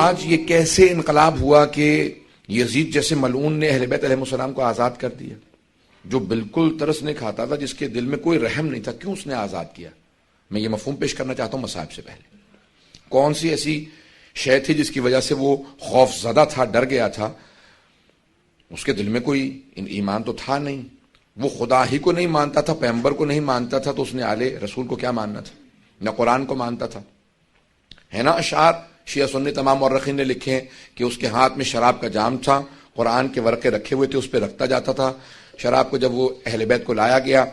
آج یہ کیسے انقلاب ہوا کہ یزید جیسے ملعون نے اہل بیت علیہ السلام کو آزاد کر دیا؟ جو بالکل ترس نہیں کھاتا تھا، جس کے دل میں کوئی رحم نہیں تھا، کیوں اس نے آزاد کیا؟ میں یہ مفہوم پیش کرنا چاہتا ہوں مصائب سے پہلے. کون سی ایسی شے تھی جس کی وجہ سے وہ خوف زدہ تھا، ڈر گیا تھا؟ اس کے دل میں کوئی ایمان تو تھا نہیں. وہ خدا ہی کو نہیں مانتا تھا، پیغمبر کو نہیں مانتا تھا، تو اس نے آل رسول کو کیا ماننا تھا؟ نہ قرآن کو مانتا تھا. ہے نا اشعار شیعہ سنی تمام مورخین نے لکھے ہیں کہ اس کے ہاتھ میں شراب کا جام تھا، قرآن کے ورقے رکھے ہوئے تھے، اس پہ رکھتا جاتا تھا شراب کو. جب وہ اہل بیت کو لایا گیا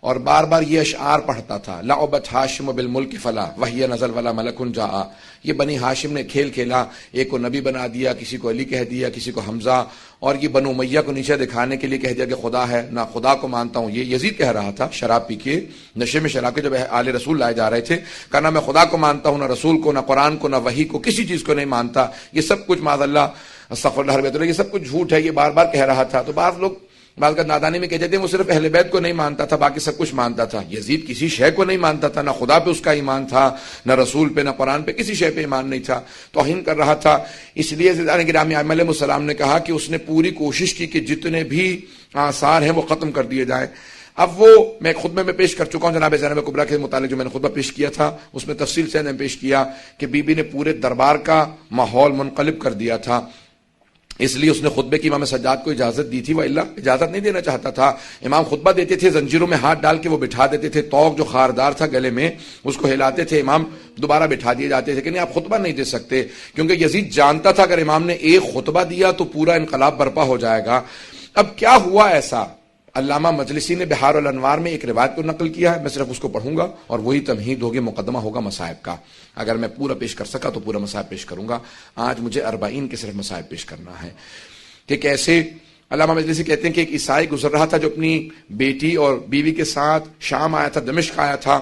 اور بار بار یہ اشعار پڑھتا تھا، لعبت ہاشم بالملک فلا وہی نزل ولا ملک جاء. یہ بنی ہاشم نے کھیل کھیلا، ایک کو نبی بنا دیا، کسی کو علی کہہ دیا، کسی کو حمزہ، اور یہ بنو امیہ کو نیچے دکھانے کے لیے کہہ دیا کہ خدا ہے، نہ خدا کو مانتا ہوں. یہ یزید کہہ رہا تھا شراب پی کے، نشے میں شراب کے جب آل رسول لائے جا رہے تھے، کہا نہ میں خدا کو مانتا ہوں، نہ رسول کو، نہ قرآن کو، نہ وحی کو، کسی چیز کو نہیں مانتا. یہ سب کچھ معاذ اللہ استغفر اللہ رب، یہ سب کچھ جھوٹ ہے. یہ بار بار کہہ رہا تھا. تو بعض لوگ بعض کا نادانی میں کہتے ہیں وہ صرف اہل بیت کو نہیں مانتا تھا، باقی سب کچھ مانتا تھا. یزید کسی شے کو نہیں مانتا تھا، نہ خدا پہ اس کا ایمان تھا، نہ رسول پہ، نہ قرآن پہ، کسی شے پہ ایمان نہیں تھا. توہین کر رہا تھا. اس لیے زیدان گرامی علیہ السلام نے کہا کہ اس نے پوری کوشش کی کہ جتنے بھی آثار ہیں وہ ختم کر دیے جائیں. اب وہ میں خطبے میں پیش کر چکا ہوں جناب زینب کبریٰ کے متعلق، جو میں نے خطبہ پیش کیا تھا اس میں تفصیل سے نے پیش کیا کہ بی بی نے پورے دربار کا ماحول منقلب کر دیا تھا. اس لیے اس نے خطبے کی امام سجاد کو اجازت دی تھی، وہ اللہ اجازت نہیں دینا چاہتا تھا. امام خطبہ دیتے تھے، زنجیروں میں ہاتھ ڈال کے وہ بٹھا دیتے تھے، توق جو خاردار تھا گلے میں اس کو ہلاتے تھے، امام دوبارہ بٹھا دیے جاتے تھے کہ نہیں آپ خطبہ نہیں دے سکتے، کیونکہ یزید جانتا تھا اگر امام نے ایک خطبہ دیا تو پورا انقلاب برپا ہو جائے گا. اب کیا ہوا ایسا؟ علامہ مجلسی نے بحار الانوار میں ایک روایت کو نقل کیا ہے، میں صرف اس کو پڑھوں گا اور وہی تمہید ہوگی، مقدمہ ہوگا مصائب کا. اگر میں پورا پیش کر سکا تو پورا مصائب پیش کروں گا. آج مجھے 40 کے صرف مصائب پیش کرنا ہے کہ کیسے علامہ مجلسی کہتے ہیں کہ ایک عیسائی گزر رہا تھا جو اپنی بیٹی اور بیوی کے ساتھ شام آیا تھا، دمشق آیا تھا.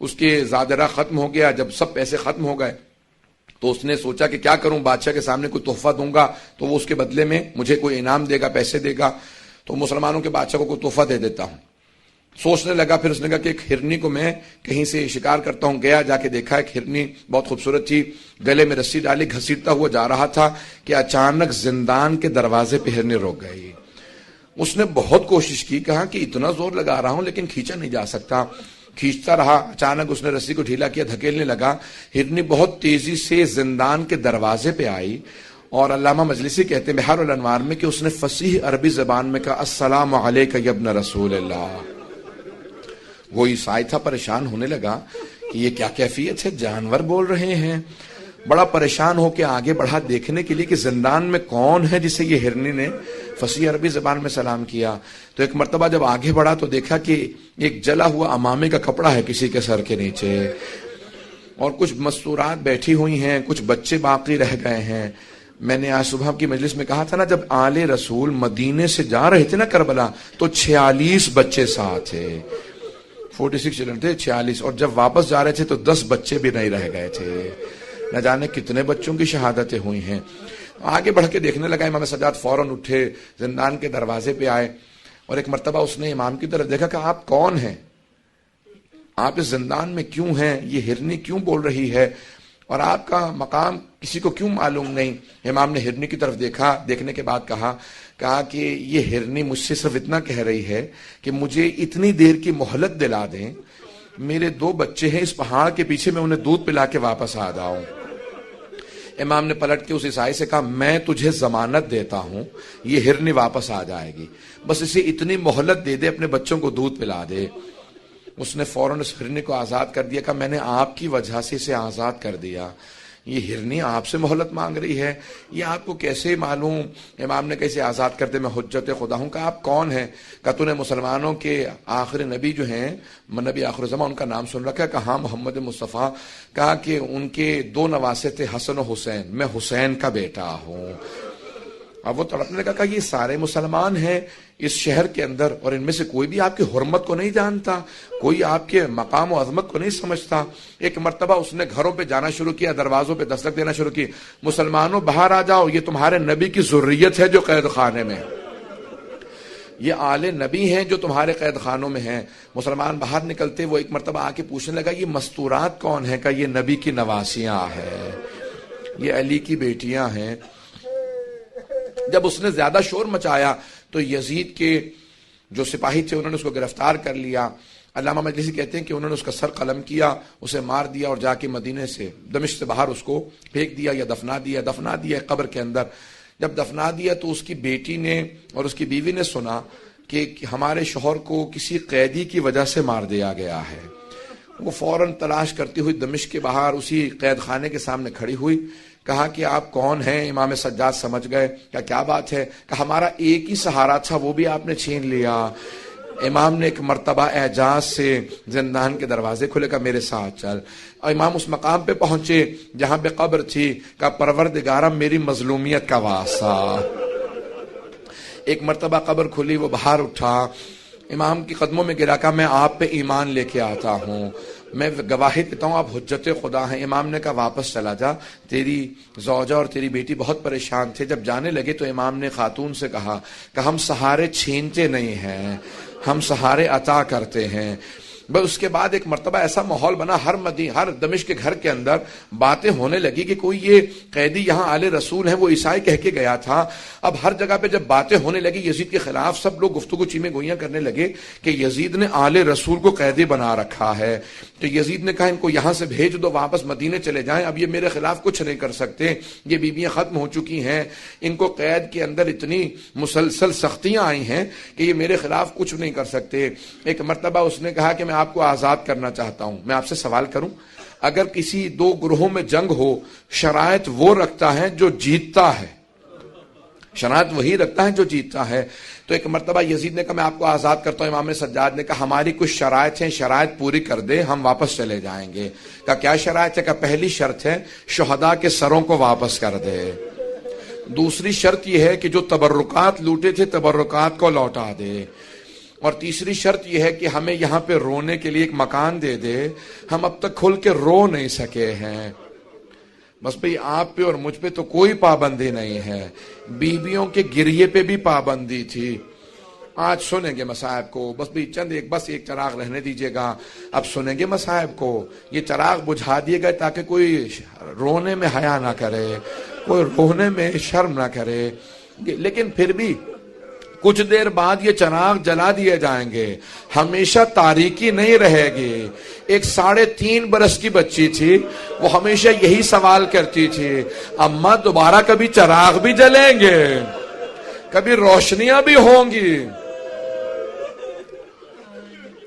اس کے زادرہ ختم ہو گیا. جب سب پیسے ختم ہو گئے تو اس نے سوچا کہ کیا کروں، بادشاہ کے سامنے کوئی تحفہ دوں گا تو وہ اس کے بدلے میں مجھے کوئی انعام دے گا، پیسے دے گا، تو مسلمانوں کے بادشاہ کو کوئی تحفہ دے دیتا ہوں. سوچنے لگا، پھر اس نے کہا کہ ایک ہرنی کو میں کہیں سے شکار کرتا ہوں. گیا، جا کے دیکھا ایک ہرنی بہت خوبصورت تھی، گلے میں رسی ڈالی، گھسیٹتا ہوا جا رہا تھا کہ اچانک زندان کے دروازے پہ ہرنی رک گئی. اس نے بہت کوشش کی، کہا کہ اتنا زور لگا رہا ہوں لیکن کھینچا نہیں جا سکتا. کھینچتا رہا، اچانک اس نے رسی کو ڈھیلا کیا، دھکیلنے لگا، ہرنی بہت تیزی سے زندان کے دروازے پہ آئی. اور علامہ مجلسی کہتے ہیں بحار الانوار میں کہ اس نے فصیح عربی زبان میں کہا السلام علیک یا ابن رسول اللہ. وہ عیسائی تھا، پریشان ہونے لگا کہ یہ کیا کیفیت ہے، جانور بول رہے ہیں. بڑا پریشان ہو کے آگے بڑھا دیکھنے کے لیے کہ زندان میں کون ہے جسے یہ ہرنی نے فصیح عربی زبان میں سلام کیا. تو ایک مرتبہ جب آگے بڑھا تو دیکھا کہ ایک جلا ہوا امامے کا کپڑا ہے کسی کے سر کے نیچے، اور کچھ مستورات بیٹھی ہوئی ہیں، کچھ بچے باقی رہ گئے ہیں. میں نے آج صبح کی مجلس میں کہا تھا نا، جب آل رسول مدینے سے جا رہے تھے نا کربلا تو 46 بچے ساتھ تھے، 46 چلڈرن تھے، 46، اور جب واپس جا رہے تھے تو 10 بچے بھی نہیں رہ گئے تھے. نہ جانے کتنے بچوں کی شہادتیں ہوئی ہیں. آگے بڑھ کے دیکھنے لگا. امام سجاد فوراً اٹھے، زندان کے دروازے پہ آئے، اور ایک مرتبہ اس نے امام کی طرف دیکھا کہ آپ کون ہیں، آپ اس زندان میں کیوں ہیں، یہ ہرنی کیوں بول رہی ہے، اور آپ کا مقام کسی کو کیوں معلوم نہیں. امام نے ہرنی کی طرف دیکھا، دیکھنے کے بعد کہا کہ یہ ہرنی مجھ سے صرف اتنا کہہ رہی ہے کہ مجھے اتنی دیر کی مہلت دلا دیں، میرے 2 بچے ہیں اس پہاڑ کے پیچھے، میں انہیں دودھ پلا کے واپس آ جاؤں. امام نے پلٹ کے اس عیسائی سے کہا میں تجھے ضمانت دیتا ہوں یہ ہرنی واپس آ جائے گی، بس اسے اتنی مہلت دے دے، اپنے بچوں کو دودھ پلا دے. اس نے فوراً اس ہرنی کو آزاد کر دیا. کہا میں نے آپ کی وجہ سے اسے آزاد کر دیا، یہ ہرنی آپ سے مہلت مانگ رہی ہے، یہ آپ کو کیسے معلوم؟ امام نے کیسے آزاد کر دے، میں حجت خدا ہوں. کہا آپ کون ہیں؟ کہا تو نے مسلمانوں کے آخر نبی جو ہیں، نبی آخر زمان، ان کا نام سن رکھا ہے؟ کہا ہاں، محمد مصطفیٰ. کہا کہ ان کے 2 نواسے تھے، حسن و حسین، میں حسین کا بیٹا ہوں. اب وہ تڑپنے لگا. کہا یہ سارے مسلمان ہیں اس شہر کے اندر، اور ان میں سے کوئی بھی آپ کی حرمت کو نہیں جانتا، کوئی آپ کے مقام و عظمت کو نہیں سمجھتا. ایک مرتبہ اس نے گھروں پہ جانا شروع کیا، دروازوں پہ دستک دینا شروع کی، مسلمانوں باہر آ جاؤ، یہ تمہارے نبی کی ذریت ہے جو قید خانے میں، یہ آل نبی ہیں جو تمہارے قید خانوں میں ہیں. مسلمان باہر نکلتے. وہ ایک مرتبہ آ کے پوچھنے لگا یہ مستورات کون ہے؟ کہ یہ نبی کی نواسیاں ہیں. یہ علی کی بیٹیاں ہیں. جب اس نے زیادہ شور مچایا تو یزید کے جو سپاہی تھے انہوں نے اس کو گرفتار کر لیا. علامہ مجلسی کہتے ہیں کہ انہوں نے اس کا سر قلم کیا, اسے مار دیا اور جا کے مدینے سے دمشق سے باہر اس کو پھینک دیا یا دفنا دیا قبر کے اندر. جب دفنا دیا تو اس کی بیٹی نے اور اس کی بیوی نے سنا کہ ہمارے شوہر کو کسی قیدی کی وجہ سے مار دیا گیا ہے. وہ فوراً تلاش کرتی ہوئی دمشق کے باہر اسی قید خانے کے سامنے کھڑی ہوئی. کہا کہ آپ کون ہیں؟ امام سجاد سمجھ گئے. کیا بات ہے؟ کہ ہمارا ایک ہی سہارا تھا وہ بھی آپ نے چھین لیا. امام نے ایک مرتبہ اعجاز سے زندان کے دروازے کھلے, کا میرے ساتھ چل. اور امام اس مقام پہ پہنچے جہاں پہ قبر تھی. کا پروردگارا میری مظلومیت کا واسطہ. ایک مرتبہ قبر کھلی, وہ باہر اٹھا, امام کی قدموں میں گرا, کہا میں آپ پہ ایمان لے کے آتا ہوں, میں گواہی دیتا ہوں آپ حجت خدا ہیں. امام نے کہا واپس چلا جا, تیری زوجہ اور تیری بیٹی بہت پریشان تھے. جب جانے لگے تو امام نے خاتون سے کہا کہ ہم سہارے چھینتے نہیں ہیں, ہم سہارے عطا کرتے ہیں. بس اس کے بعد ایک مرتبہ ایسا ماحول بنا, ہر دمشق کے گھر کے اندر باتیں ہونے لگی کہ کوئی یہ قیدی یہاں آل رسول ہیں, وہ عیسائی کہہ کے گیا تھا. اب ہر جگہ پہ جب باتیں ہونے لگی یزید کے خلاف, سب لوگ گفتگو چیمیں گوئیاں کرنے لگے کہ یزید نے آل رسول کو قیدی بنا رکھا ہے. تو یزید نے کہا ان کو یہاں سے بھیج دو, واپس مدینے چلے جائیں, اب یہ میرے خلاف کچھ نہیں کر سکتے, یہ بیویاں ختم ہو چکی ہیں, ان کو قید کے اندر اتنی مسلسل سختیاں آئی ہیں کہ یہ میرے خلاف کچھ نہیں کر سکتے. ایک مرتبہ اس نے کہا کہ میں آپ کو آزاد کرنا چاہتا ہوں. میں آپ سے سوال کروں, اگر کسی دو گروہوں میں جنگ ہو, شرائط وہ رکھتا ہے جو جیتتا ہے, شرائط وہی رکھتا ہے جو جیتتا ہے. تو ایک مرتبہ یزید نے کہا میں آپ کو آزاد کرتا ہوں. امام سجاد نے کہا ہماری کچھ شرائط ہیں, شرائط پوری کر دے, ہم واپس چلے جائیں گے. کہا کیا شرائط ہے؟ کہ پہلی شرط ہے شہداء کے سروں کو واپس کر دے. دوسری شرط یہ ہے کہ جو تبرکات لوٹے تھے تبرکات کو لوٹا دے. اور تیسری شرط یہ ہے کہ ہمیں یہاں پہ رونے کے لیے ایک مکان دے دے, ہم اب تک کھل کے رو نہیں سکے ہیں. بس بھئی آپ پہ اور مجھ پہ تو کوئی پابندی نہیں ہے, بیویوں کے گریے پہ بھی پابندی تھی. آج سنیں گے مصائب کو, بس بھی بس ایک چراغ رہنے دیجئے گا. اب سنیں گے مصائب کو, یہ چراغ بجھا دیے گئے تاکہ کوئی رونے میں حیا نہ کرے, کوئی رونے میں شرم نہ کرے. لیکن پھر بھی کچھ دیر بعد یہ چراغ جلا دیے جائیں گے, ہمیشہ تاریکی نہیں رہے گی. ایک 3.5 برس کی بچی تھی, وہ ہمیشہ یہی سوال کرتی تھی, اماں دوبارہ کبھی چراغ بھی جلیں گے, کبھی روشنیاں بھی ہوں گی.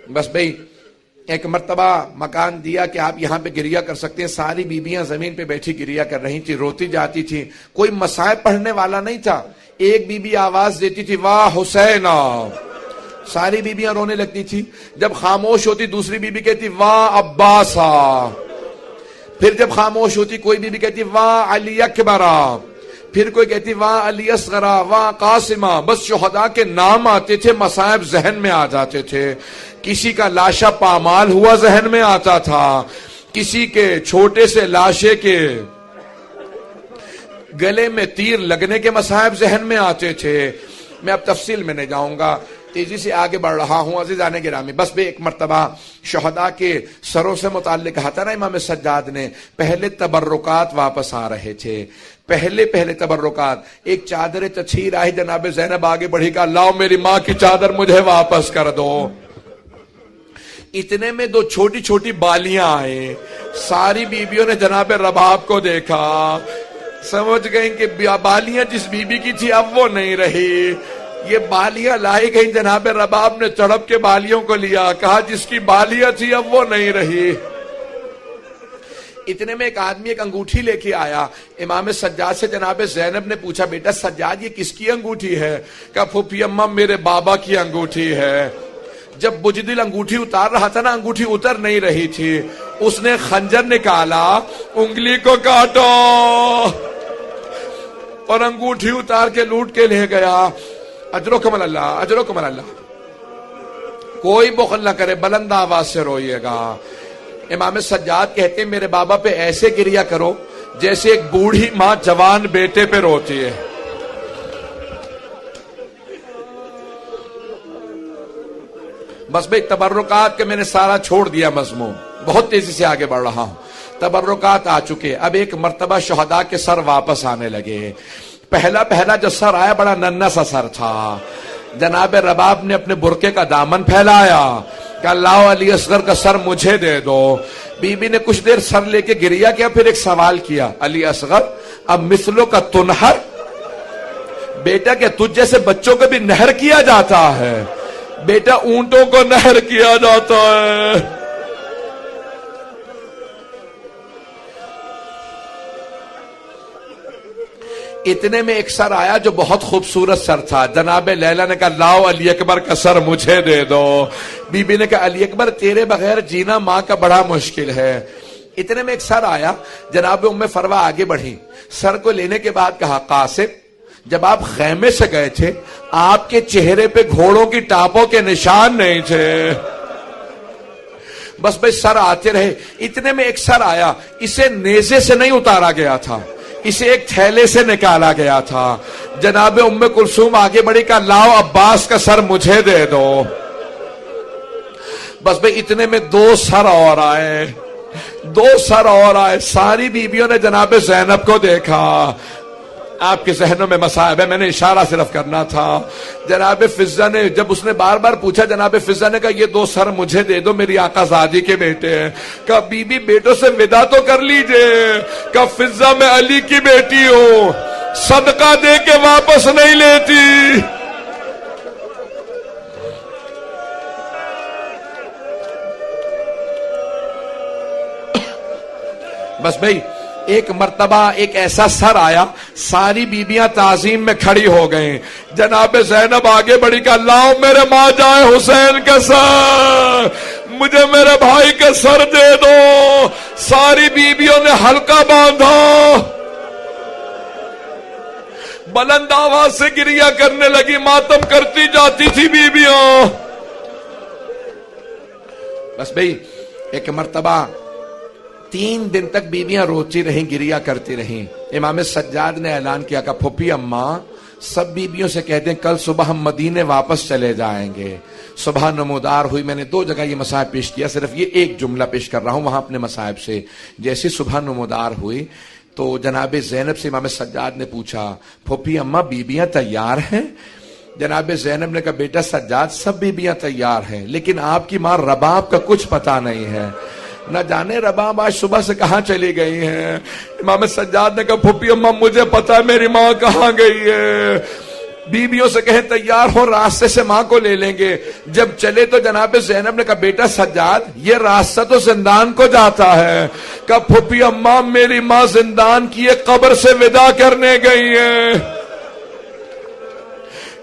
بس بھئی ایک مرتبہ مکان دیا کہ آپ یہاں پہ گریا کر سکتے ہیں. ساری بیبیاں زمین پہ بیٹھی گریا کر رہی تھی, روتی جاتی تھی. کوئی مصائب پڑھنے والا نہیں تھا. ایک بی بی آواز دیتی تھی واہ حسین, ساری بیبیاں رونے لگتی تھی. جب خاموش ہوتی دوسری بی بی کہتی واہ عباسا, پھر جب خاموش ہوتی کوئی بی بی کہتی واہ علی اکبرا, پھر کوئی کہتی واہ علی اصغرا, واہ قاسمہ. بس شہداء کے نام آتے تھے, مصائب ذہن میں آ جاتے تھے. کسی کا لاشا پامال ہوا ذہن میں آتا تھا, کسی کے چھوٹے سے لاشے کے گلے میں تیر لگنے کے مصائب ذہن میں آتے تھے. میں اب تفصیل میں نہیں جاؤں گا, تیزی سے آگے بڑھ رہا ہوں عزیزان گرامی. بس بھی ایک مرتبہ شہداء کے سروں سے متعلق کہا تھا نا امام سجاد نے, پہلے تبرکات واپس آ رہے تھے, پہلے تبرکات. ایک چادر تطہیر آئی, جناب زینب آگے بڑھی, کہا لاؤ میری ماں کی چادر مجھے واپس کر دو. اتنے میں 2 چھوٹی چھوٹی بالیاں آئے, ساری بیویوں نے جناب رباب کو دیکھا, سمجھ گئیں کہ بالیاں جس بی بی کی تھی اب وہ نہیں رہی. یہ بالیاں لائی گئیں, جناب رباب نے تڑپ کے بالیوں کو لیا, کہا جس کی بالیاں تھی اب وہ نہیں رہی. اتنے میں ایک آدمی ایک انگوٹھی لے کے آیا. امام سجاد سے جناب زینب نے پوچھا بیٹا سجاد یہ کس کی انگوٹھی ہے؟ کہا پھوپھی اماں میرے بابا کی انگوٹھی ہے. جب بجدل انگوٹھی اتار رہا تھا نا, انگوٹھی اتر نہیں رہی تھی, اس نے خنجر نکالا, انگلی کو کاٹو, اور انگوٹھی اتار کے لوٹ کے لے گیا. اجرکم اللہ, اجرکم اللہ. کوئی بخل نہ کرے, بلند آواز سے روئیے گا. امام سجاد کہتے ہیں میرے بابا پہ ایسے گریا کرو جیسے ایک بوڑھی ماں جوان بیٹے پہ روتی ہے. بس بھئی تبرکات کے میں نے سارا چھوڑ دیا مضمون, بہت تیزی سے آگے بڑھ رہا ہوں. تبرکات آ چکے، اب ایک مرتبہ شہداء کے سر واپس آنے لگے۔ پہلا جو سر آیا بڑا ننھا سا سر تھا، جناب رباب نے اپنے برقعے کا دامن پھیلایا کہ اللہ علی اصغر کا سر مجھے دے دو۔ بی بی نے کچھ دیر سر لے کے گریا کیا، پھر ایک سوال کیا، علی اصغر اب مثلوں کا تنہر، بیٹا کہ تجھ جیسے بچوں کو بھی نہر کیا جاتا ہے؟ بیٹا اونٹوں کو نہر کیا جاتا ہے۔ اتنے میں ایک سر آیا جو بہت خوبصورت سر تھا، جناب لیلا نے کہا لاؤ علی اکبر کا سر مجھے دے دو۔ بی بی نے کہا علی اکبر تیرے بغیر جینا ماں کا بڑا مشکل ہے۔ اتنے میں ایک سر آیا، جناب ام فروا آگے بڑھی، سر کو لینے کے بعد کہا قاسم جب آپ خیمے سے گئے تھے آپ کے چہرے پہ گھوڑوں کی ٹاپوں کے نشان نہیں تھے۔ بس بھائی سر آتے رہے۔ اتنے میں ایک سر آیا، اسے نیزے سے نہیں اتارا گیا تھا، اسے ایک تھیلے سے نکالا گیا تھا۔ جناب ام کلثوم آگے بڑھی کہا لاؤ عباس کا سر مجھے دے دو۔ بس بھئی اتنے میں دو سر اور آئے، ساری بیویوں نے جناب زینب کو دیکھا۔ آپ کے ذہنوں میں مصائب ہے، میں نے اشارہ صرف کرنا تھا۔ جناب فضہ نے جب اس نے بار بار پوچھا، جناب فضہ نے کہا یہ دو سر مجھے دے دو، میری آقا زادی کے بیٹے ہیں۔ کہا بی بی بیٹوں سے ودا تو کر لیجئے۔ کہا فضہ میں علی کی بیٹی ہوں، صدقہ دے کے واپس نہیں لیتی۔ بس بھئی ایک مرتبہ ایک ایسا سر آیا، ساری بیبیاں تعظیم میں کھڑی ہو گئیں۔ جناب زینب آگے بڑھی کہ لاؤ میرے ماں جائے حسین کا سر، مجھے میرے بھائی کا سر دے دو۔ ساری بیبیوں نے حلقہ باندھا، بلند آواز سے گریہ کرنے لگی، ماتم کرتی جاتی تھی بیبیاں۔ بس بھئی ایک مرتبہ 3 دن تک بیویاں روتی رہیں، گریہ کرتی رہیں۔ امام سجاد نے اعلان کیا کہ پھوپھی اماں سب بیویوں سے کہتے ہیں کل صبح ہم مدینے واپس چلے جائیں گے۔ صبح نمودار ہوئی، میں نے 2 جگہ یہ مصائب پیش کیا، صرف یہ ایک جملہ پیش کر رہا ہوں وہاں اپنے مصائب سے۔ جیسے صبح نمودار ہوئی تو جناب زینب سے امام سجاد نے پوچھا پھوپھی اماں بیویاں تیار ہیں؟ جناب زینب نے کہا بیٹا سجاد سب بیویاں تیار ہیں، لیکن آپ کی ماں رباب کا کچھ پتہ نہیں ہے، نہ جانے رباب آج صبح سے کہاں چلی گئی ہیں۔ امام سجاد نے کہا پھوپھی اماں مجھے پتا ہے میری ماں کہاں گئی ہے، بیویوں سے کہیں تیار ہو، راستے سے ماں کو لے لیں گے۔ جب چلے تو جناب زینب نے کہا بیٹا سجاد یہ راستہ تو زندان کو جاتا ہے۔ کہا پھوپھی اماں میری ماں زندان کی ایک قبر سے ودا کرنے گئی ہے۔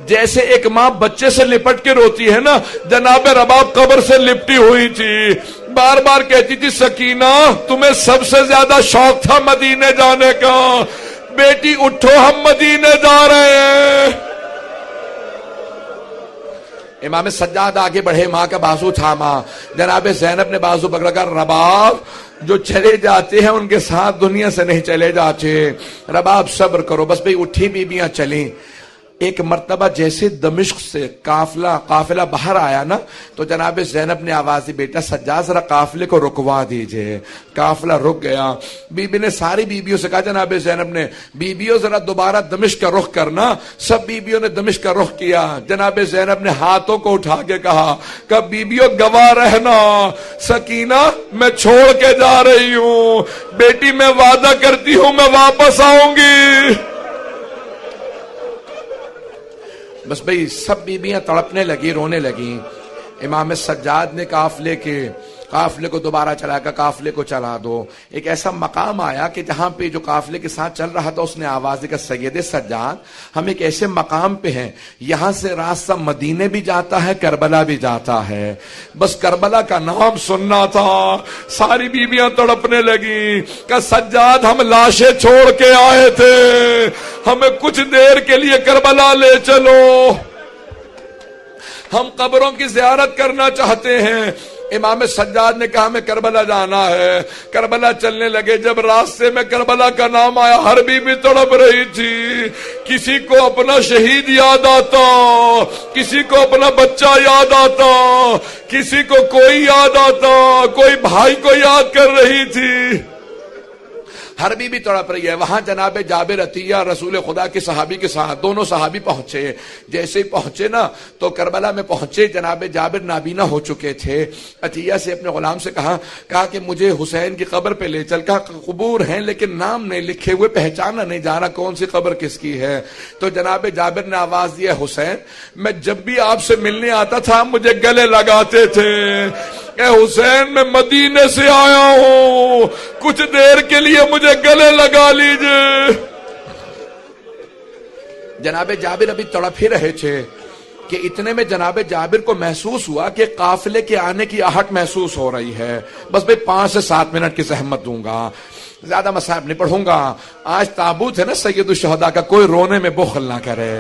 جیسے ایک ماں بچے سے لپٹ کے روتی ہے نا، جناب رباب قبر سے لپٹی ہوئی تھی، بار بار کہتی تھی سکینہ تمہیں سب سے زیادہ شوق تھا مدینے جانے کا، بیٹی اٹھو ہم مدینے جا رہے ہیں۔ امام سجاد آگے بڑھے، ماں کا بازو تھاما، جناب زینب نے بازو پکڑا کر رباب جو چلے جاتے ہیں ان کے ساتھ دنیا سے نہیں چلے جاتے، رباب صبر کرو۔ بس بھئی اٹھی بیبیاں چلیں۔ ایک مرتبہ جیسے دمشق سے قافلہ باہر آیا نا تو جناب زینب نے آواز دی بیٹا سجاد ذرا قافلے کو رکوا دیجئے۔ قافلہ رک گیا، بی بی نے ساری بیبیوں سے کہا، جناب زینب نے بیبیوں ذرا دوبارہ دمشق کا رخ کرنا۔ سب بیبیوں نے دمشق کا رخ کیا۔ جناب زینب نے ہاتھوں کو اٹھا کے کہا کہ بیبیوں گواہ رہنا، سکینہ میں چھوڑ کے جا رہی ہوں، بیٹی میں وعدہ کرتی ہوں میں واپس آؤں گی۔ بس بھئی سب بیبیاں تڑپنے لگی، رونے لگیں۔ امام سجاد نے قافلے کو دوبارہ چلا کر قافلے کو چلا دو۔ ایک ایسا مقام آیا کہ جہاں پہ جو قافلے کے ساتھ چل رہا تھا اس نے آواز دی کہ سید سجاد ہم ایک ایسے مقام پہ ہیں یہاں سے راستہ مدینے بھی جاتا ہے کربلا بھی جاتا ہے، بس کربلا کا نام سننا تھا۔ ساری بیبیاں تڑپنے لگیں کہ سجاد ہم لاشیں چھوڑ کے آئے تھے، ہمیں کچھ دیر کے لیے کربلا لے چلو، ہم قبروں کی زیارت کرنا چاہتے ہیں۔ امام سجاد نے کہا ہمیں کربلا جانا ہے۔ کربلا چلنے لگے، جب راستے میں کربلا کا نام آیا ہر بیوی تڑپ رہی تھی، کسی کو اپنا شہید یاد آتا، کسی کو اپنا بچہ یاد آتا، کسی کو کوئی یاد آتا، کوئی بھائی کو یاد کر رہی تھی۔ ہر بیوی تڑپ رہی ہے. وہاں جناب جابر عطیہ رسول خدا کے صحابی کے ساتھ دونوں صحابی پہنچے. جیسے ہی پہنچے نا تو کربلا میں پہنچے. جناب جابر نابینا ہو چکے تھے. عطیہ سے اپنے غلام سے کہا کہ مجھے حسین کی قبر پہ لے چل. کہا قبور ہیں لیکن نام نہیں لکھے ہوئے, پہچانا نہیں جا رہا کون سی قبر کس کی ہے. تو جناب جابر نے آواز دیا حسین میں جب بھی آپ سے ملنے آتا تھا مجھے گلے لگاتے تھے. اے حسین میں مدینے سے آیا ہوں, کچھ دیر کے لیے مجھے گلے لگا لیجئے. جناب جابر ابھی تڑپ ہی رہے تھے کہ اتنے میں جناب جابر کو محسوس ہوا کہ قافلے کے آنے کی آہٹ محسوس ہو رہی ہے. بس بھئی 5 سے 7 منٹ کی زحمت دوں گا, زیادہ مصائب نہیں پڑھوں گا. آج تابوت ہے نا سید الشہداء کا, کوئی رونے میں بخل نہ کرے.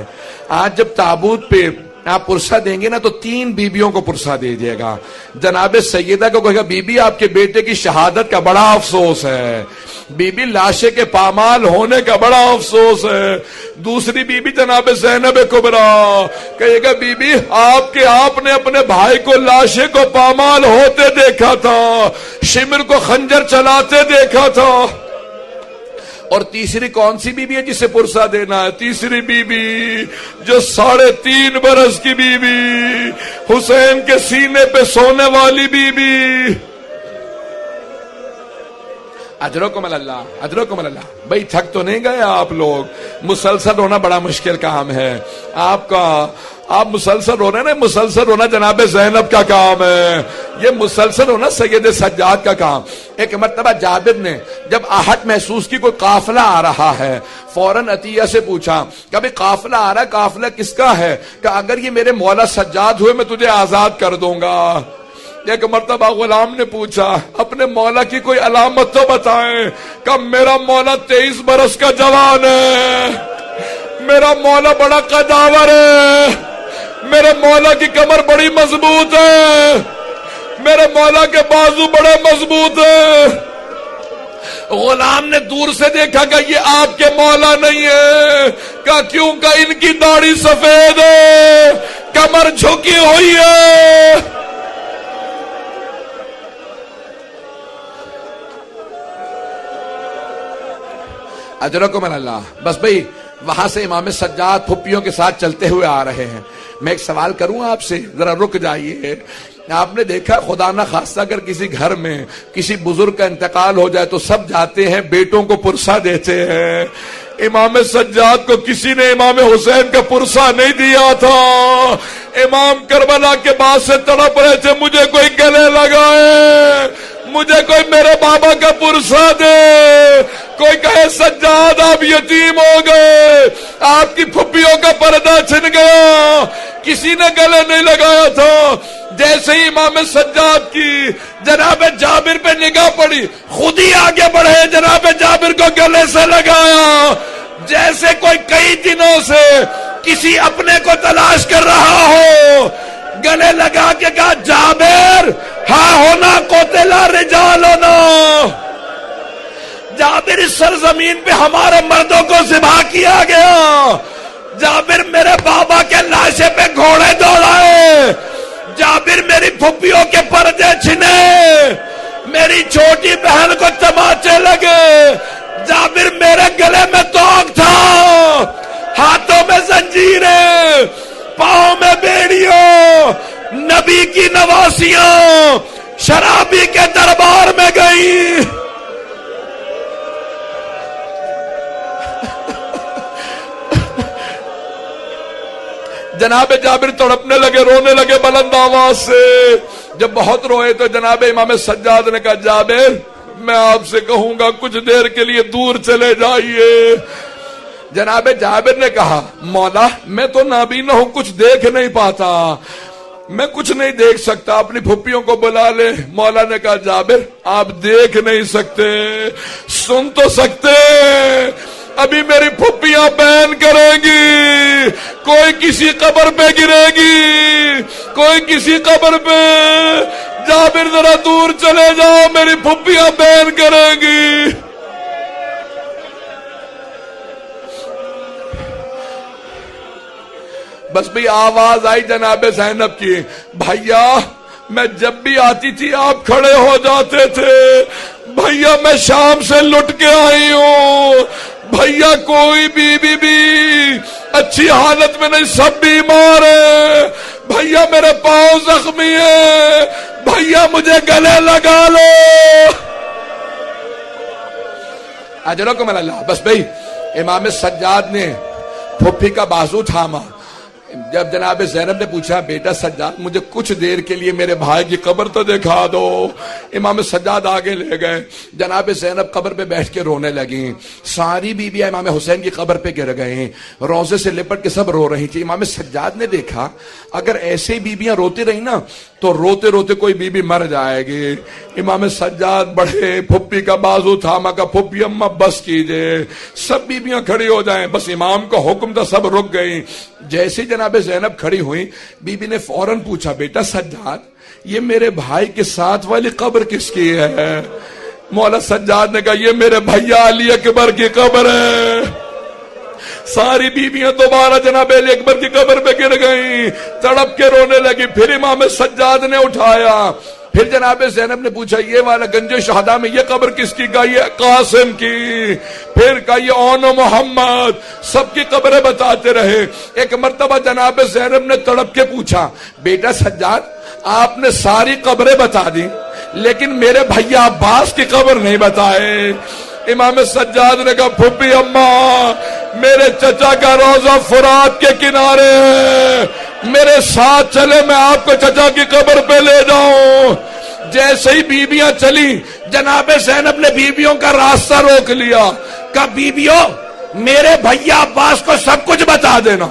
آج جب تابوت پہ آپ پرسہ دیں گے نا تو 3 بیبیوں کو پرسہ دے دیے گا. جناب سیدہ کو کہے گا بی بی آپ کے بیٹے کی شہادت کا بڑا افسوس ہے, بی بی لاشے کے پامال ہونے کا بڑا افسوس ہے. دوسری بی بی جناب زینب کبریٰ کہے گا بی بی آپ نے اپنے بھائی کو لاشے کو پامال ہوتے دیکھا تھا, شمر کو خنجر چلاتے دیکھا تھا. اور تیسری کون سی بی بی ہے جسے پرسہ دینا ہے؟ تیسری بی بی جو 3.5 برس کی بی بی, حسین کے سینے پہ سونے والی بی بی. اجرکم اللہ, اجرکم اللہ. بھئی تھک تو نہیں گئے آپ لوگ؟ مسلسل رونا بڑا مشکل کام ہے آپ مسلسل رو رہے ہیں نا, مسلسل رونا جناب زینب کا کام ہے, یہ مسلسل رونا سید سجاد کا کام. ایک مرتبہ جابر نے جب آہٹ محسوس کی کوئی قافلہ آ رہا ہے, فوراً عطیہ سے پوچھا کہ ابھی قافلہ آ رہا ہے, قافلہ کس کا ہے؟ کہ اگر یہ میرے مولا سجاد ہوئے میں تجھے آزاد کر دوں گا. ایک مرتبہ غلام نے پوچھا اپنے مولا کی کوئی علامت تو بتائیں. کہ میرا مولا 23 برس کا جوان ہے, میرا مولا بڑا قداور ہے, میرے مولا کی کمر بڑی مضبوط ہے, میرے مولا کے بازو بڑے مضبوط ہیں. غلام نے دور سے دیکھا کہ یہ آپ کے مولا نہیں ہے. کہ کیوں؟ کہ ان کی داڑھی سفید ہے, کمر جھکی ہوئی ہے. اجرکم اللہ. بس بھئی وہاں سے امام سجاد پھپھیوں کے ساتھ چلتے ہوئے آ رہے ہیں. میں ایک سوال کروں آپ سے, ذرا رک جائیے. آپ نے دیکھا خدا نہ خواستہ اگر کسی گھر میں کسی بزرگ کا انتقال ہو جائے تو سب جاتے ہیں بیٹوں کو پرسہ دیتے ہیں. امام سجاد کو کسی نے امام حسین کا پرسہ نہیں دیا تھا. امام کربلا کے بعد سے تڑپ رہے تھے مجھے کوئی گلے لگائے, مجھے کوئی میرے بابا کا پرسہ دے. کوئی کہے سجاد آپ یتیم ہو گئے, آپ کی پھپھیوں کا پردہ چھن گیا. کسی نے گلے نہیں لگایا تھا. جیسے ہی امام سجاد کی جناب جابر پہ نگاہ پڑی, خود ہی آگے بڑھے, جناب جابر کو گلے سے لگایا. جیسے کوئی کئی دنوں سے کسی اپنے کو تلاش کر رہا ہو, گلے لگا کے کہا جابر ہاں ہونا قتلا رجالنا. جابر اس سرزمین پہ ہمارے مردوں کو ذبح کیا گیا. جابر میرے بابا کے لاشے پہ گھوڑے دوڑائے. جابر میری پھپھیوں کے پردے چھنے, میری چھوٹی بہن کو تماچے لگے. جابر میرے گلے میں توق تھا, ہاتھوں میں زنجیریں, پاؤں میں بیڑیوں, نبی کی نواسیاں شرابی کے دربار میں گئی. جناب جابر تڑپنے لگے, رونے لگے بلند آواز سے. جب بہت روئے تو جناب امام سجاد نے کہا جابر میں آپ سے کہوں گا کچھ دیر کے لیے دور چلے جائیے. جناب جابر نے کہا مولا میں تو نابینا ہوں, کچھ دیکھ نہیں پاتا, میں کچھ نہیں دیکھ سکتا, اپنی پھپھیوں کو بلا لے. مولا نے کہا جابر آپ دیکھ نہیں سکتے, سن تو سکتے. ابھی میری پھپھیاں بیان کریں گی, کوئی کسی قبر پہ گرے گی, کوئی کسی قبر پہ. جابر ذرا دور چلے جاؤ, میری پھپھیاں بیان کریں گی. بس بھی آواز آئی جناب زینب کی, بھائیا میں جب بھی آتی تھی آپ کھڑے ہو جاتے تھے, بھیا میں شام سے لٹ کے آئی ہوں، بھیا کوئی بھی اچھی حالت میں نہیں، سب بیمار ہے، بھیا میرے پاؤں زخمی ہے، بھیا مجھے گلے لگا لو۔ اجرکم اللہ۔ بس بھئی امام سجاد نے پھپھی کا بازو تھاما۔ جب جناب زینب نے پوچھا بیٹا سجاد مجھے کچھ دیر کے لیے میرے بھائی کی قبر تو دکھا دو، امام سجاد آگے لے گئے، جناب زینب قبر پہ بیٹھ کے رونے لگیں، ساری بیویاں امام حسین کی قبر پہ گر گئیں، روزے سے لپٹ کے سب رو رہی تھی۔ امام سجاد نے دیکھا اگر ایسے بیویاں روتی رہی نا تو روتے روتے کوئی بیوی مر جائے گی۔ امام سجاد بڑھے، پھپھی کا بازو تھاما، کا پھپھی اماں بس کیجئے، سب بیویاں کھڑی ہو جائیں، بس امام کا حکم تھا، سب رک گئیں۔ جیسے جناب زینب کھڑی ہوئی، بی بی نے فوراً پوچھا بیٹا سجاد یہ میرے بھائی کے ساتھ والی قبر کس کی ہے؟ مولا سجاد نے کہا یہ میرے بھیا علی اکبر کی قبر ہے۔ ساری بیویاں دوبارہ جناب علی اکبر کی قبر پہ گر گئیں، تڑپ کے رونے لگی۔ پھر امام سجاد نے اٹھایا، پھر جناب زینب نے پوچھا یہ والا گنج شہداء میں یہ قبر کس کی؟ کہا یہ قاسم کی، پھر کہا یہ اون محمد، سب کی قبریں بتاتے رہے۔ ایک مرتبہ جناب زینب نے تڑپ کے پوچھا بیٹا سجاد آپ نے ساری قبریں بتا دی لیکن میرے بھیا عباس کی قبر نہیں بتائے۔ امام سجاد نے کہا پھپھی اماں میرے چچا کا روضہ فرات کے کنارے ہے، میرے ساتھ چلے میں آپ کو چچا کی قبر پہ لے جاؤں۔ جیسے ہی بیویاں چلی جناب زینب نے بیویوں کا راستہ روک لیا، کہا بیویوں میرے بھیا عباس کو سب کچھ بتا دینا،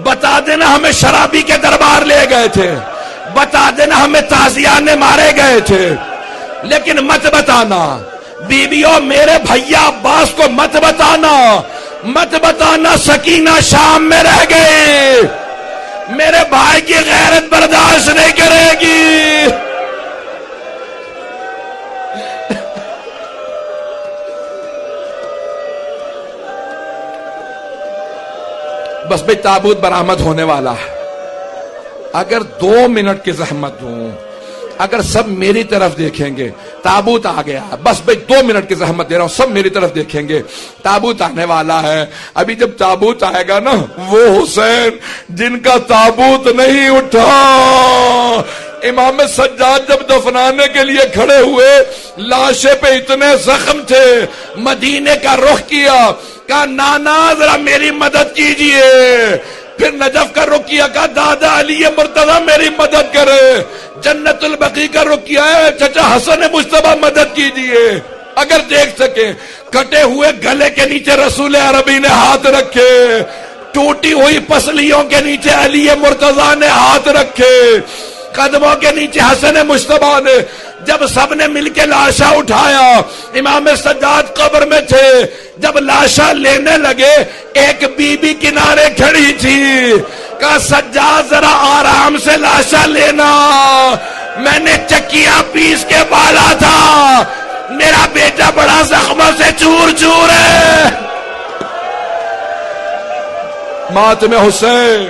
بتا دینا ہمیں شرابی کے دربار لے گئے تھے، بتا دینا ہمیں تازیانے مارے گئے تھے، لیکن مت بتانا بیویوں میرے بھیا عباس کو مت بتانا، مت بتانا سکینہ شام میں رہ گئے، میرے بھائی کی غیرت برداشت نہیں کرے گی۔ بس بھئی تابوت برآمد ہونے والا ہے، اگر 2 منٹ کی زحمت دوں، اگر سب میری طرف دیکھیں گے تابوت آ گیا، بس بھئی 2 منٹ کی زحمت دے رہا ہوں، سب میری طرف دیکھیں گے تابوت آنے والا ہے۔ ابھی جب تابوت آئے گا نا وہ حسین جن کا تابوت نہیں اٹھا، امام سجاد جب دفنانے کے لیے کھڑے ہوئے لاشے پہ اتنے زخم تھے، مدینے کا رخ کیا، کہا نانا ذرا میری مدد کیجئے، پھر نجف کا رخ کیا، کہا دادا علی مرتضی میری مدد کرے، جنت البقیع کا رخ کیا ہے چچا حسن مجتبی مدد کیجئے۔ اگر دیکھ سکیں کٹے ہوئے گلے کے نیچے رسول عربی نے ہاتھ رکھے، ٹوٹی ہوئی پسلیوں کے نیچے علی مرتضی نے ہاتھ رکھے، قدموں کے نیچے حسن مجتبی نے، جب سب نے مل کے لاشا اٹھایا، امام سجاد قبر میں تھے، جب لاشا لینے لگے ایک بی بی کنارے کھڑی تھی، کہا سجاد ذرا آرام سے لاشا لینا، میں نے چکیاں پیس کے بالا تھا، میرا بیٹا بڑا زخموں سے چور چور ہے۔ ماتم حسین